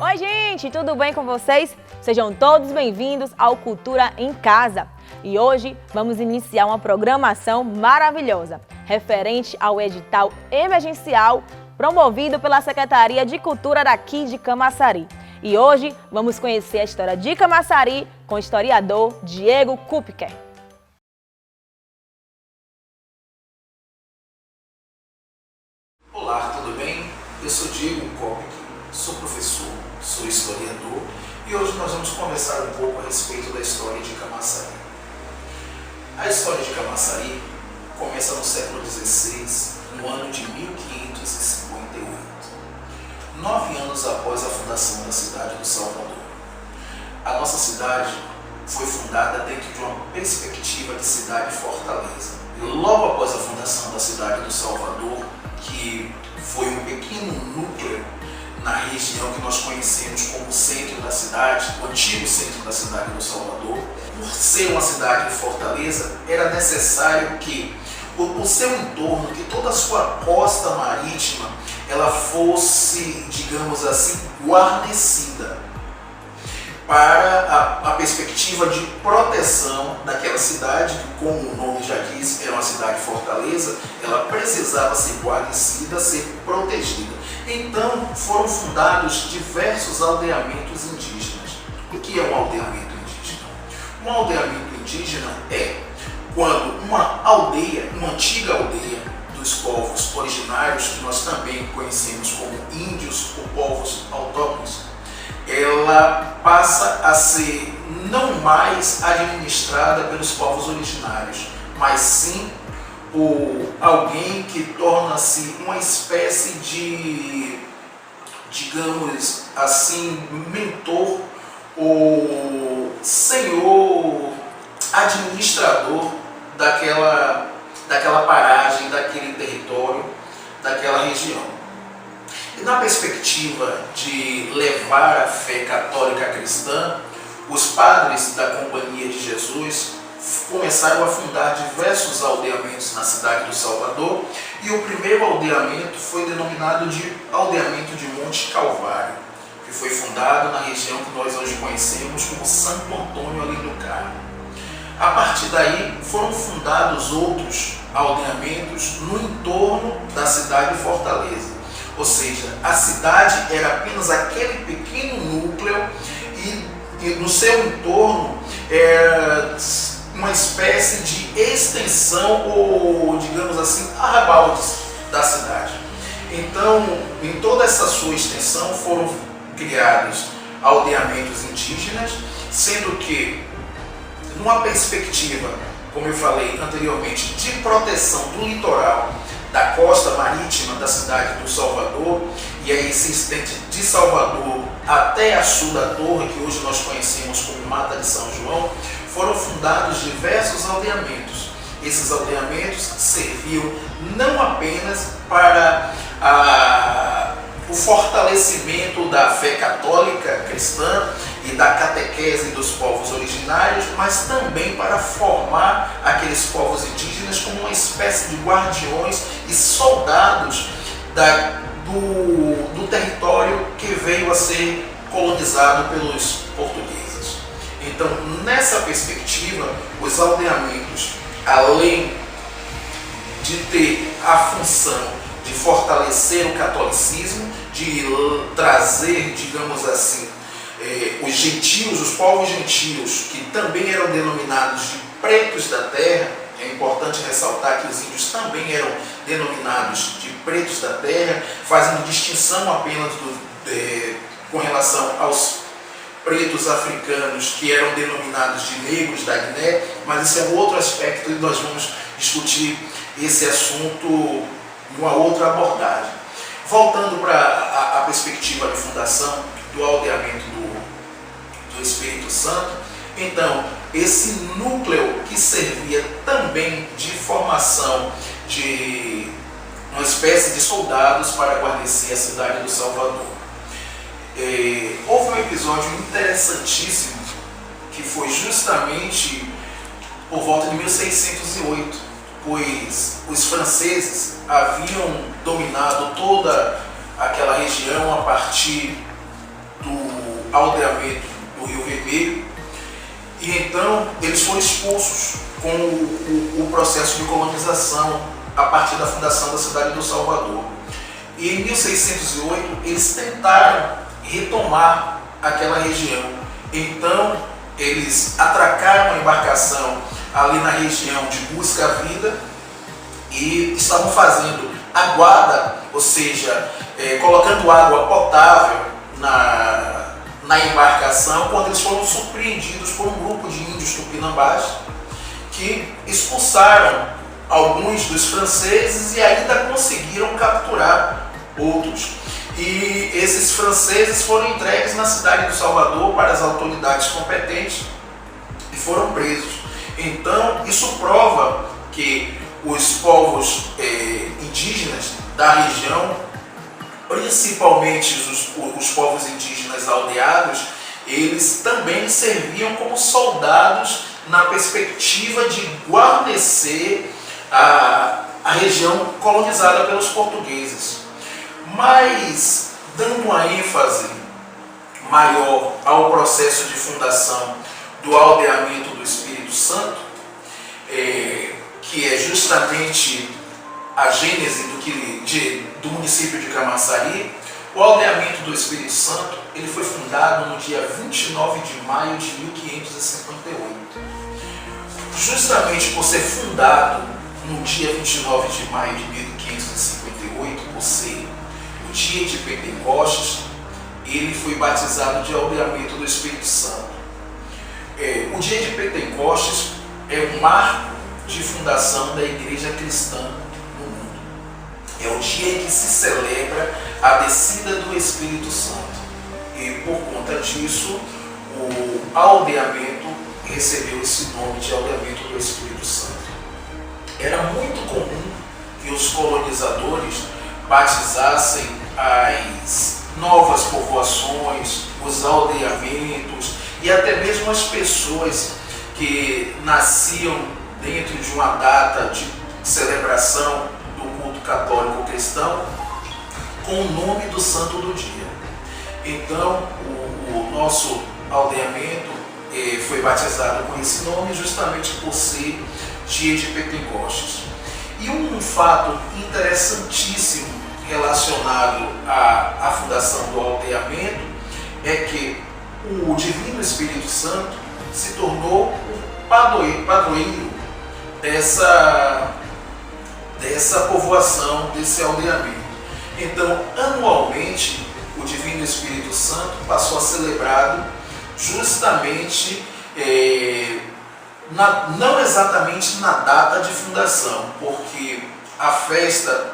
Oi, gente, tudo bem com vocês? Sejam todos bem-vindos ao Cultura em Casa. E hoje vamos iniciar uma programação maravilhosa, referente ao edital emergencial promovido pela Secretaria de Cultura daqui de Camaçari. E hoje vamos conhecer a história de Camaçari com o historiador Diego Kupke. Olá, tudo bem? Eu sou Diego Kupke, sou professor, sou historiador e hoje nós vamos conversar um pouco a respeito da história de Camaçari. A história de Camaçari começa no século XVI, no ano de 1558, 9 anos após a fundação da cidade do Salvador. A nossa cidade foi fundada dentro de uma perspectiva de cidade-fortaleza. E logo após a fundação da cidade do Salvador, que foi um pequeno núcleo na região que nós conhecemos como centro da cidade, o antigo centro da cidade do Salvador, por ser uma cidade de fortaleza, era necessário que o seu entorno, que toda a sua costa marítima, ela fosse, digamos assim, guarnecida para a perspectiva de proteção daquela cidade, que, como o nome já diz, era uma cidade fortaleza, ela precisava ser guarnecida, ser protegida. Então foram fundados diversos aldeamentos indígenas. O que é um aldeamento indígena? Um aldeamento indígena é quando uma aldeia, uma antiga aldeia dos povos originários, que nós também conhecemos como índios ou povos autóctones, ela passa a ser não mais administrada pelos povos originários, mas sim por alguém que torna-se uma espécie de, digamos assim, mentor ou senhor administrador daquela paragem, daquele território, daquela região. E na perspectiva de levar a fé católica cristã, os padres da Companhia de Jesus começaram a fundar diversos aldeamentos na cidade do Salvador, e o primeiro aldeamento foi denominado de Aldeamento de Monte Calvário, que foi fundado na região que nós hoje conhecemos como Santo Antônio ali do Carmo. A partir daí foram fundados outros aldeamentos no entorno da cidade de Fortaleza. Ou seja, a cidade era apenas aquele pequeno núcleo e no seu entorno era uma espécie de extensão ou, digamos assim, arrabaldes da cidade. Então, em toda essa sua extensão foram criados aldeamentos indígenas, sendo que, numa perspectiva, como eu falei anteriormente, de proteção do litoral, da costa marítima da cidade do Salvador, e aí se estende de Salvador até a sul da Torre, que hoje nós conhecemos como Mata de São João, foram fundados diversos aldeamentos. Esses aldeamentos serviam não apenas para o fortalecimento da fé católica cristã e da catequese dos povos originários, mas também para formar aqueles povos indígenas como uma espécie de guardiões e soldados do território que veio a ser colonizado pelos portugueses. Então, nessa perspectiva, os aldeamentos, além de ter a função de fortalecer o catolicismo, de trazer, digamos assim, os gentios, os povos gentios, que também eram denominados de pretos da terra. É importante ressaltar que os índios também eram denominados de pretos da terra, fazendo distinção apenas com relação aos pretos africanos, que eram denominados de negros da Guiné, mas esse é um outro aspecto e nós vamos discutir esse assunto numa outra abordagem. Voltando para a perspectiva de fundação do aldeamento do Espírito Santo, então, esse núcleo que servia também de formação de uma espécie de soldados para guarnecer a cidade do Salvador. Houve um episódio interessantíssimo que foi justamente por volta de 1608, pois os franceses haviam dominado toda aquela região a partir do aldeamento do Rio Vermelho, e então eles foram expulsos com o processo de colonização a partir da fundação da cidade do Salvador. E em 1608 eles tentaram retomar aquela região. Então eles atracaram a embarcação ali na região de Busca à Vida e estavam fazendo aguada, ou seja, colocando água potável na embarcação, quando eles foram surpreendidos por um grupo de índios tupinambás que expulsaram alguns dos franceses e ainda conseguiram capturar outros. E esses franceses foram entregues na cidade do Salvador para as autoridades competentes e foram presos. Então, isso prova que os povos indígenas da região, principalmente os povos indígenas aldeados, eles também serviam como soldados na perspectiva de guarnecer a região colonizada pelos portugueses. Mas, dando uma ênfase maior ao processo de fundação do aldeamento do Espírito Santo, que é justamente a gênese do município de Camaçari, o aldeamento do Espírito Santo ele foi fundado no dia 29 de maio de 1558. Justamente por ser fundado no dia 29 de maio de 1558, por ser o dia de Pentecostes, ele foi batizado de aldeamento do Espírito Santo. O dia de Pentecostes é o marco de fundação da igreja cristã no mundo. É o dia em que se celebra a descida do Espírito Santo. E por conta disso, o aldeamento recebeu esse nome de aldeamento do Espírito Santo. Era muito comum que os colonizadores batizassem as novas povoações, os aldeamentos e até mesmo as pessoas que nasciam dentro de uma data de celebração do culto católico cristão com o nome do santo do dia. Então, o nosso aldeamento foi batizado com esse nome justamente por ser dia de Pentecostes. E um fato interessantíssimo relacionado à fundação do aldeamento é que o Divino Espírito Santo se tornou o padroeiro dessa povoação, desse aldeamento. Então, anualmente, o Divino Espírito Santo passou a ser celebrado justamente, não exatamente na data de fundação, porque a festa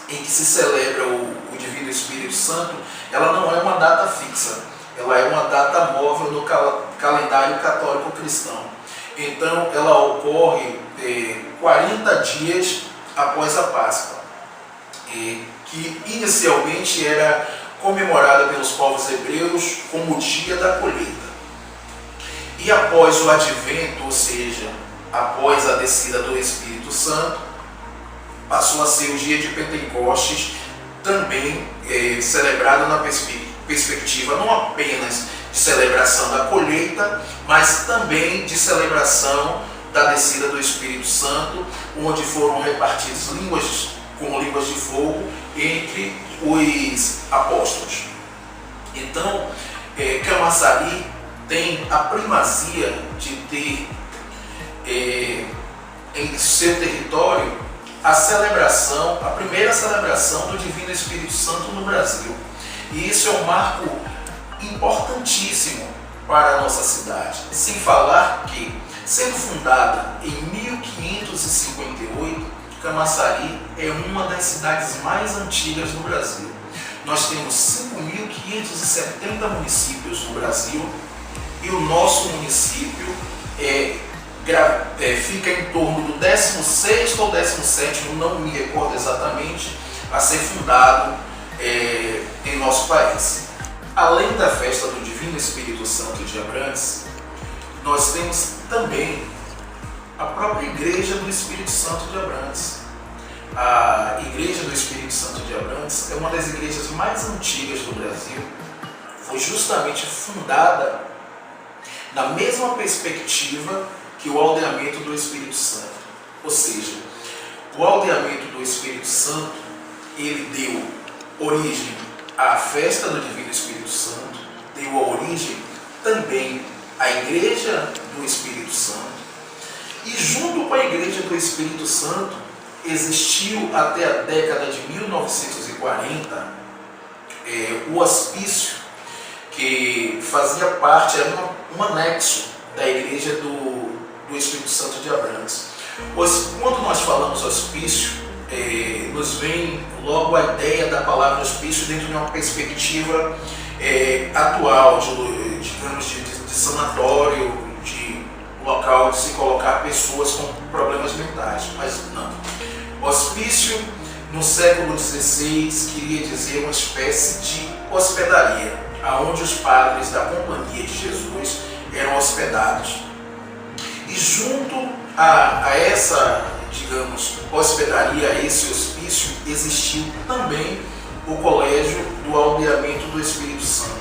em que se celebra o Divino Espírito Santo, ela não é uma data fixa, ela é uma data móvel no calendário católico cristão. Então, ela ocorre 40 dias após a Páscoa, que inicialmente era comemorada pelos povos hebreus como o dia da colheita. E após o advento, ou seja, após a descida do Espírito Santo, passou a ser o dia de Pentecostes, também celebrado na perspectiva não apenas de celebração da colheita, mas também de celebração da descida do Espírito Santo, onde foram repartidas línguas como línguas de fogo entre os apóstolos. Então, Camaçari tem a primazia de ter em seu território a primeira celebração do Divino Espírito Santo no Brasil. E isso é um marco importantíssimo para a nossa cidade. Sem falar que, sendo fundada em 1558, Camaçari é uma das cidades mais antigas do Brasil. Nós temos 5.570 municípios no Brasil e o nosso município fica em torno do 16º ou 17º, não me recordo exatamente, a ser fundado em nosso país. Além da festa do Divino Espírito Santo de Abrantes, nós temos também a própria Igreja do Espírito Santo de Abrantes. A Igreja do Espírito Santo de Abrantes é uma das igrejas mais antigas do Brasil. Foi justamente fundada na mesma perspectiva que o aldeamento do Espírito Santo. Ou seja, o aldeamento do Espírito Santo, ele deu origem à festa do Divino Espírito Santo, deu origem também à Igreja do Espírito Santo, e junto com a Igreja do Espírito Santo existiu até a década de 1940 o hospício, que fazia parte, era um anexo da Igreja do Espírito Santo de Abrantes. Quando nós falamos hospício, nos vem logo a ideia da palavra hospício dentro de uma perspectiva atual, digamos, de sanatório, de local de se colocar pessoas com problemas mentais, mas não. Hospício, no século XVI, queria dizer uma espécie de hospedaria, aonde os padres da Companhia de Jesus eram hospedados. E junto a essa, digamos, hospedaria, a esse hospício, existiu também o Colégio do Aldeamento do Espírito Santo,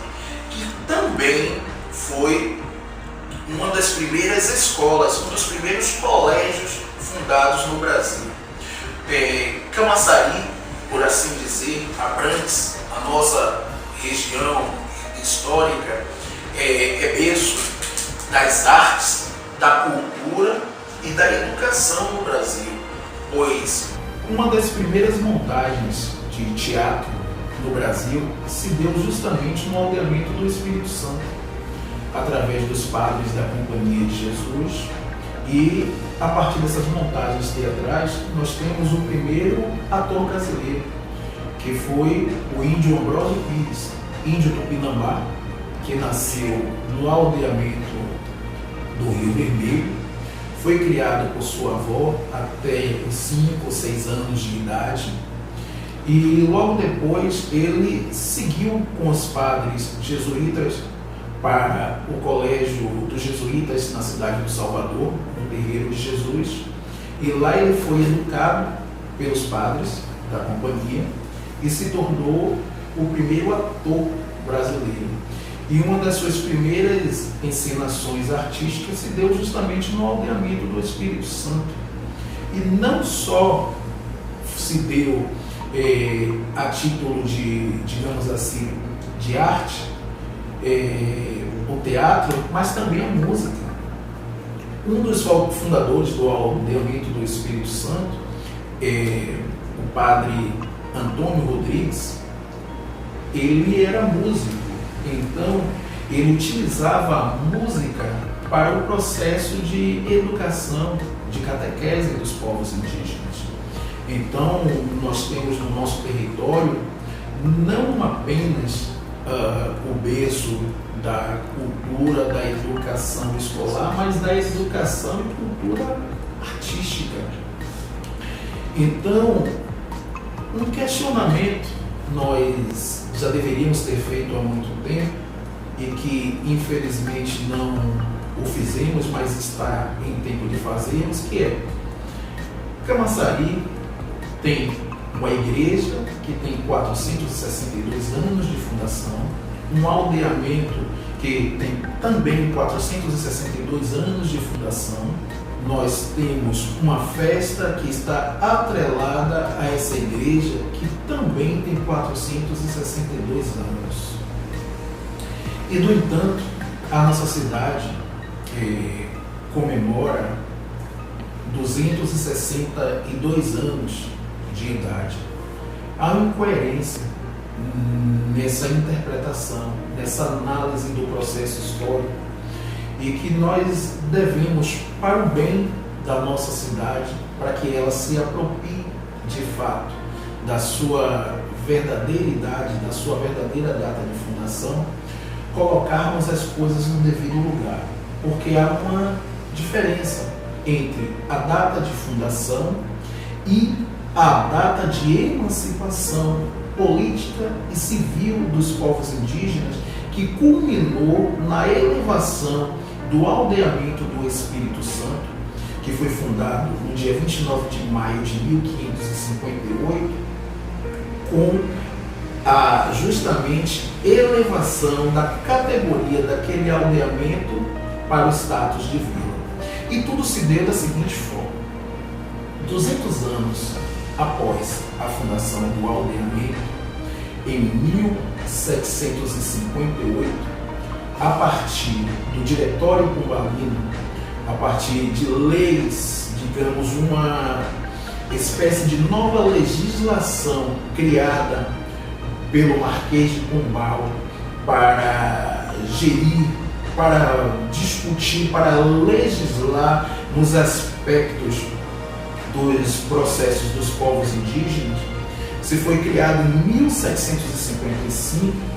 que também foi uma das primeiras escolas, um dos primeiros colégios fundados no Brasil. Camaçari, por assim dizer, Abrantes, a nossa região histórica, é berço das artes, da cultura e da educação no Brasil, pois uma das primeiras montagens de teatro no Brasil se deu justamente no aldeamento do Espírito Santo, através dos padres da Companhia de Jesus. E a partir dessas montagens teatrais nós temos o primeiro ator brasileiro, que foi o índio Ambrósio Pires, índio Tupinambá, que nasceu no aldeamento do Rio Vermelho, foi criado por sua avó até os 5 ou 6 anos de idade, e logo depois ele seguiu com os padres jesuítas para o colégio dos jesuítas na cidade do Salvador, no terreiro de Jesus, e lá ele foi educado pelos padres da companhia e se tornou o primeiro ator brasileiro. E uma das suas primeiras encenações artísticas se deu justamente no aldeamento do Espírito Santo. E não só se deu a título de, digamos assim, de arte, o teatro, mas também a música. Um dos fundadores do aldeamento do Espírito Santo, o padre Antônio Rodrigues, ele era músico, então ele utilizava a música para o processo de educação, de catequese dos povos indígenas. Então nós temos no nosso território não apenas o berço da cultura, da educação escolar, mas da educação e cultura artística. Então, um questionamento nós já deveríamos ter feito há muito tempo e que infelizmente não o fizemos, mas está em tempo de fazermos, que é: Camaçari tem uma igreja que tem 462 anos de fundação, um aldeamento que tem também 462 anos de fundação. Nós temos uma festa que está atrelada a essa igreja, que também tem 462 anos. E, no entanto, a nossa cidade comemora 262 anos de idade. Há uma incoerência nessa interpretação, nessa análise do processo histórico, e que nós devemos, para o bem da nossa cidade, para que ela se aproprie de fato da sua verdadeira idade, da sua verdadeira data de fundação, colocarmos as coisas no devido lugar, porque há uma diferença entre a data de fundação e a data de emancipação política e civil dos povos indígenas, que culminou na elevação do aldeamento do Espírito Santo que foi fundado no dia 29 de maio de 1558, com a justamente elevação da categoria daquele aldeamento para o status de vila. E tudo se deu da seguinte forma: 200 anos após a fundação do aldeamento, em 1758, a partir do Diretório Pombalino, a partir de leis, digamos, uma espécie de nova legislação criada pelo Marquês de Pombal para gerir, para discutir, para legislar nos aspectos dos processos dos povos indígenas, se foi criado em 1755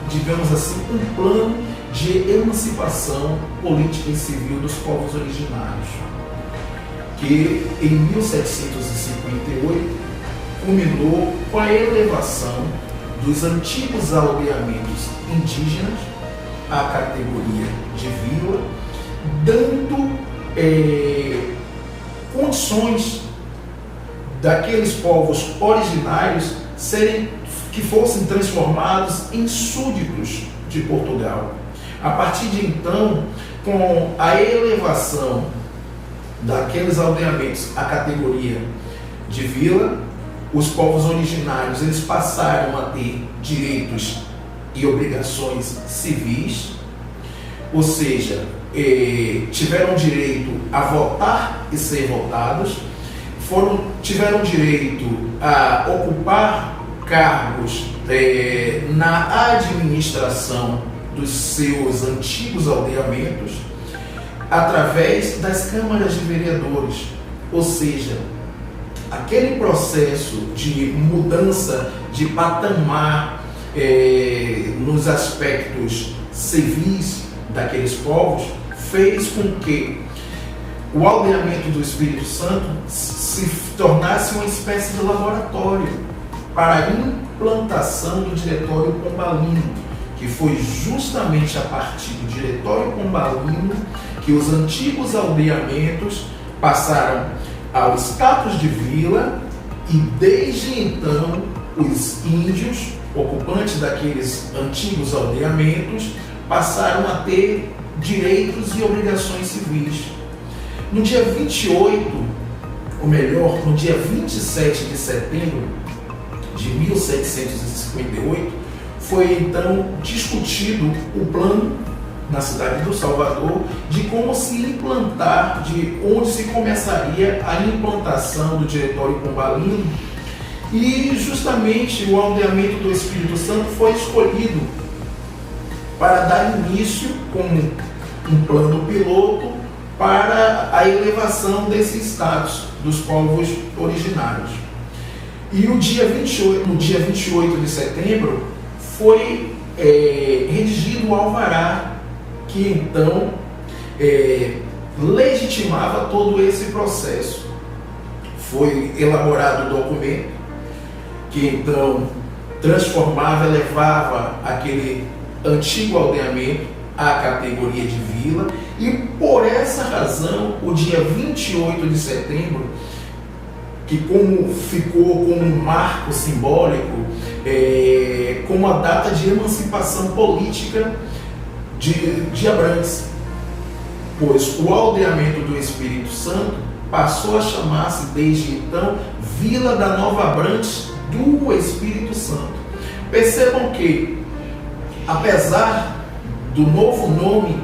digamos assim, um plano de emancipação política e civil dos povos originários, que em 1758 culminou com a elevação dos antigos aldeamentos indígenas à categoria de vila, dando condições daqueles povos originários que fossem transformados em súditos de Portugal. A partir de então, com a elevação daqueles aldeamentos à categoria de vila, os povos originários eles passaram a ter direitos e obrigações civis, ou seja, tiveram direito a votar e ser votados, tiveram direito a ocupar cargos na administração dos seus antigos aldeamentos através das câmaras de vereadores, ou seja, aquele processo de mudança de patamar nos aspectos civis daqueles povos fez com que o aldeamento do Espírito Santo se tornasse uma espécie de laboratório para a implantação do Diretório Pombalino, que foi justamente a partir do Diretório Pombalino que os antigos aldeamentos passaram ao status de vila e desde então os índios, ocupantes daqueles antigos aldeamentos, passaram a ter direitos e obrigações civis. No dia 28, ou melhor, no dia 27 de setembro de 1758, foi então discutido o plano na cidade do Salvador de como se implantar, de onde se começaria a implantação do Diretório Pombalino, e justamente o aldeamento do Espírito Santo foi escolhido para dar início como um plano piloto para a elevação desse status dos povos originários. E no dia 28 de setembro foi redigido o alvará que então legitimava todo esse processo. Foi elaborado o documento que então transformava, elevava aquele antigo aldeamento à categoria de vila, e por essa razão o dia 28 de setembro, que como ficou como um marco simbólico, como a data de emancipação política de Abrantes, pois o aldeamento do Espírito Santo passou a chamar-se desde então Vila da Nova Abrantes do Espírito Santo. Percebam que, apesar do novo nome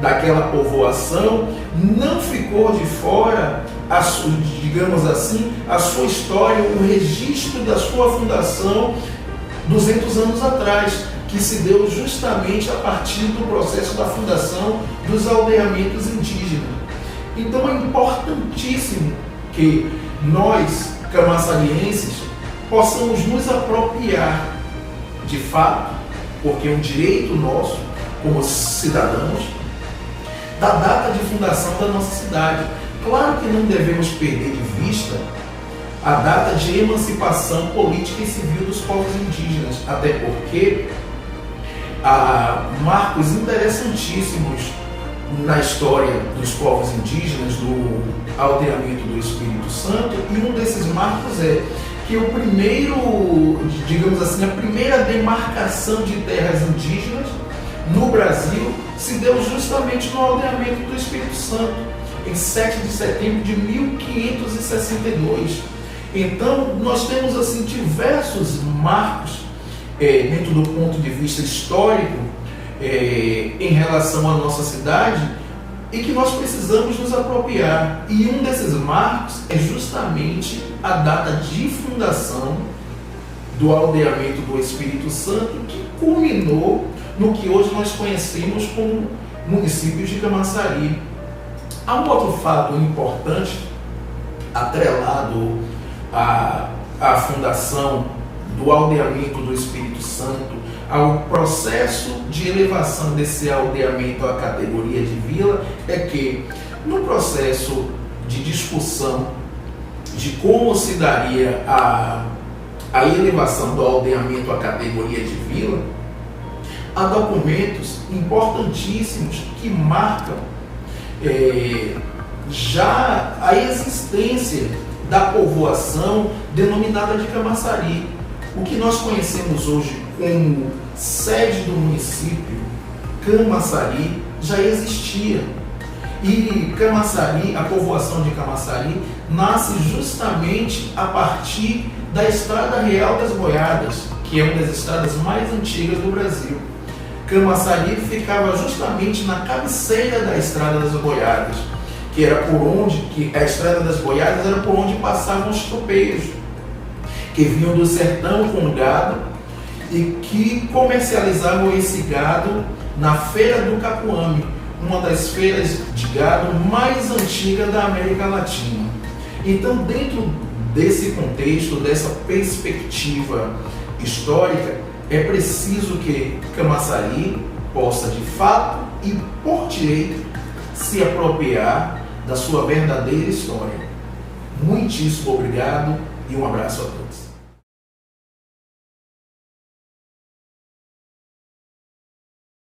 daquela povoação, não ficou de fora, digamos assim, a sua história, o registro da sua fundação 200 anos atrás, que se deu justamente a partir do processo da fundação dos aldeamentos indígenas. Então é importantíssimo que nós, camaçarienses, possamos nos apropriar de fato, porque é um direito nosso, como cidadãos, da data de fundação da nossa cidade. Claro que não devemos perder de vista a data de emancipação política e civil dos povos indígenas, até porque há marcos interessantíssimos na história dos povos indígenas, do aldeamento do Espírito Santo, e um desses marcos é que o primeiro, digamos assim, a primeira demarcação de terras indígenas no Brasil se deu justamente no aldeamento do Espírito Santo, em 7 de setembro de 1562. Então, nós temos assim diversos marcos dentro do ponto de vista histórico em relação à nossa cidade e que nós precisamos nos apropriar. E um desses marcos é justamente a data de fundação do aldeamento do Espírito Santo, que culminou no que hoje nós conhecemos como município de Camaçari. Há um outro fato importante atrelado à fundação do aldeamento do Espírito Santo, ao processo de elevação desse aldeamento à categoria de vila, é que no processo de discussão de como se daria a elevação do aldeamento à categoria de vila, há documentos importantíssimos que marcam já a existência da povoação denominada de Camaçari. O que nós conhecemos hoje como sede do município, Camaçari, já existia. E Camaçari, a povoação de Camaçari, nasce justamente a partir da Estrada Real das Boiadas, que é uma das estradas mais antigas do Brasil. Camaçari ficava justamente na cabeceira da Estrada das Boiadas, que era por onde, que a Estrada das Boiadas era por onde passavam os tropeiros, que vinham do sertão com gado e que comercializavam esse gado na Feira do Capuame, uma das feiras de gado mais antigas da América Latina. Então, dentro desse contexto, dessa perspectiva histórica, é preciso que Camaçari possa, de fato e por direito, se apropriar da sua verdadeira história. Muitíssimo obrigado e um abraço a todos.